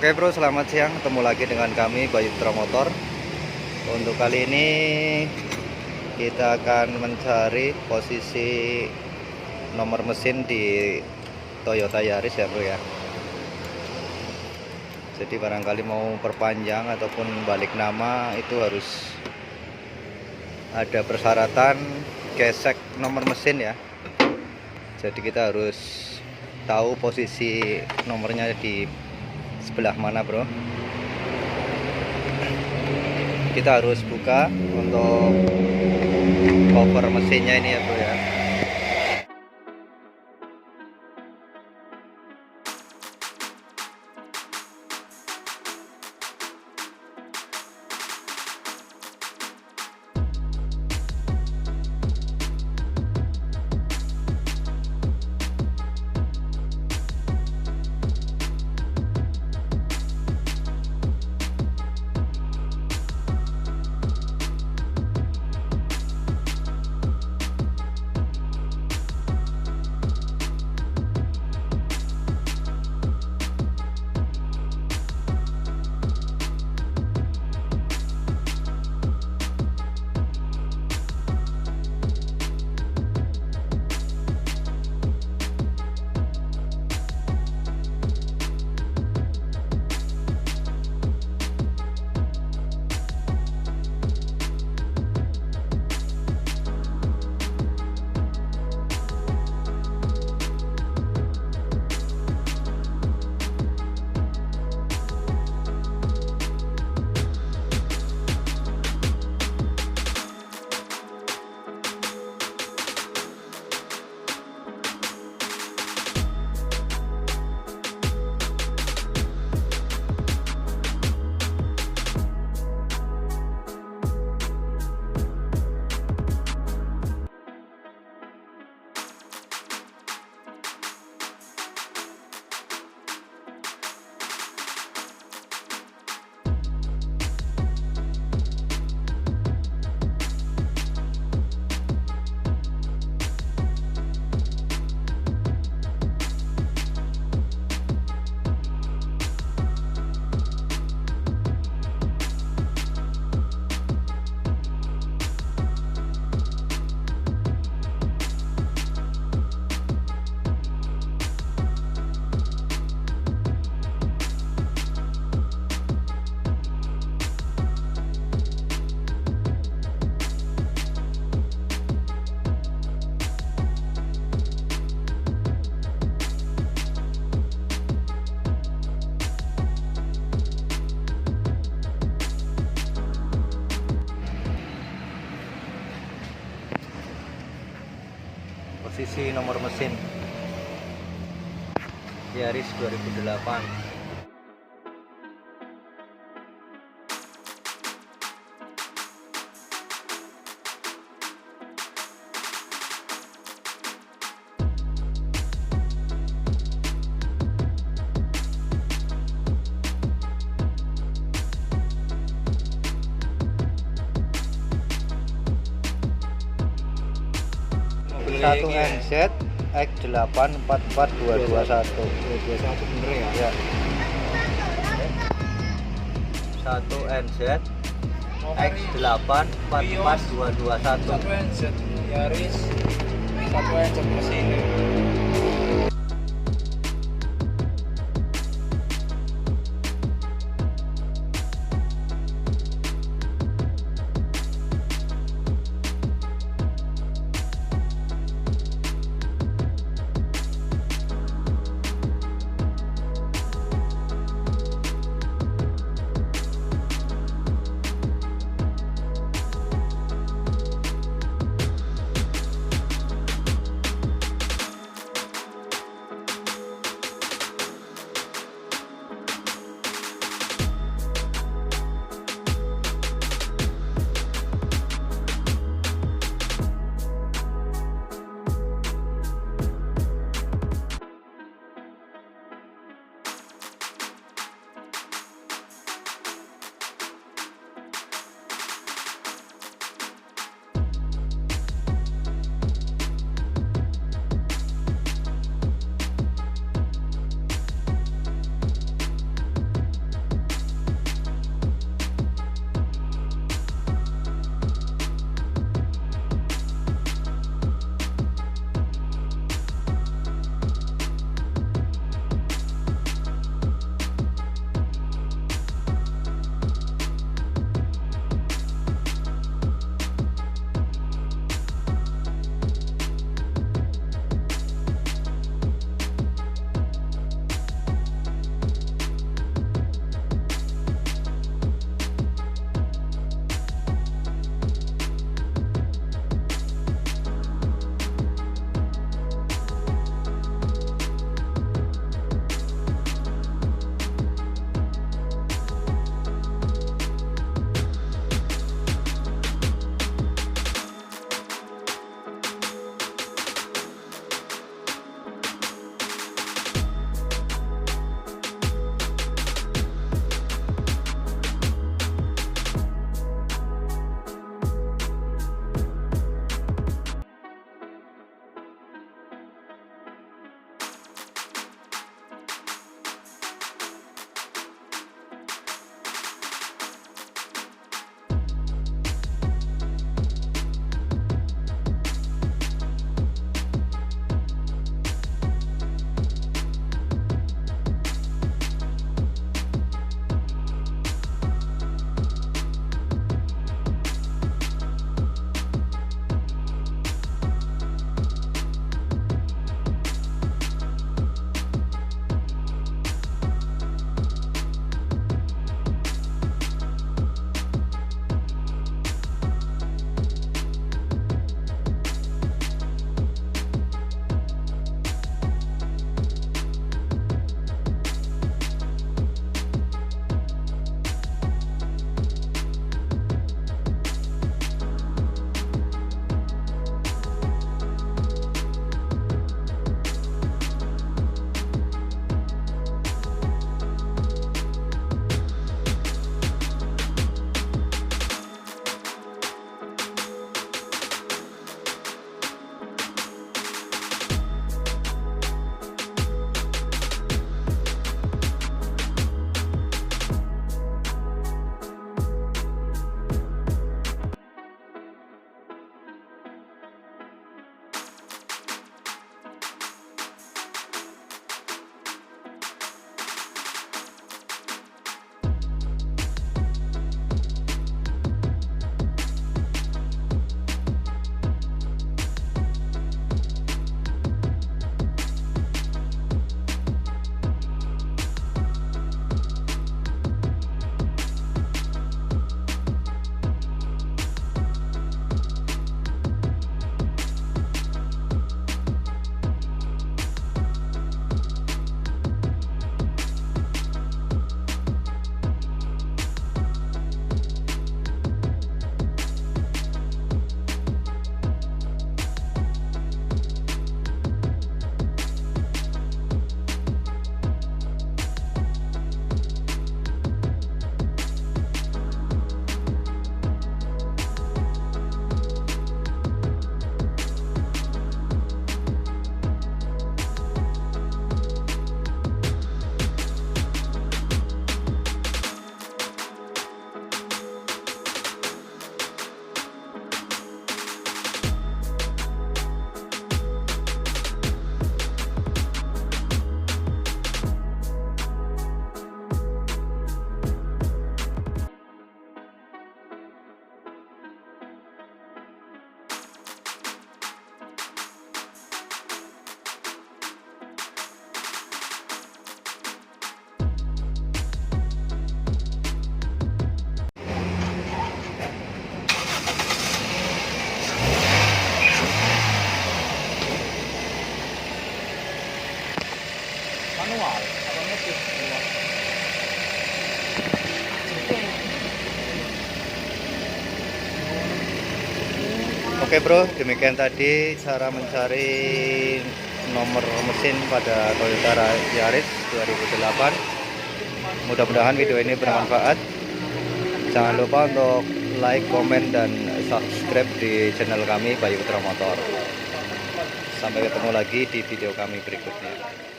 Oke bro, selamat siang. Ketemu lagi dengan kami Bayu Motor. Untuk kali ini kita akan mencari posisi nomor mesin di Toyota Yaris ya bro ya. Jadi barangkali mau perpanjang ataupun balik nama itu harus ada persyaratan gesek nomor mesin ya. Jadi kita harus tahu posisi nomornya di sebelah mana bro. Kita harus buka untuk cover mesinnya ini ya bro ya. Posisi nomor mesin Yaris 2008. Satu NZ X844221 bener ya? ya. Satu NZ X844221. Satu NZ Yaris, satu NZ mesin. Oke bro, demikian tadi cara mencari nomor mesin pada Toyota Yaris 2008. Mudah-mudahan video ini bermanfaat. Jangan lupa untuk like, komen, dan subscribe di channel kami Bayu Putra Motor. Sampai ketemu lagi di video kami berikutnya.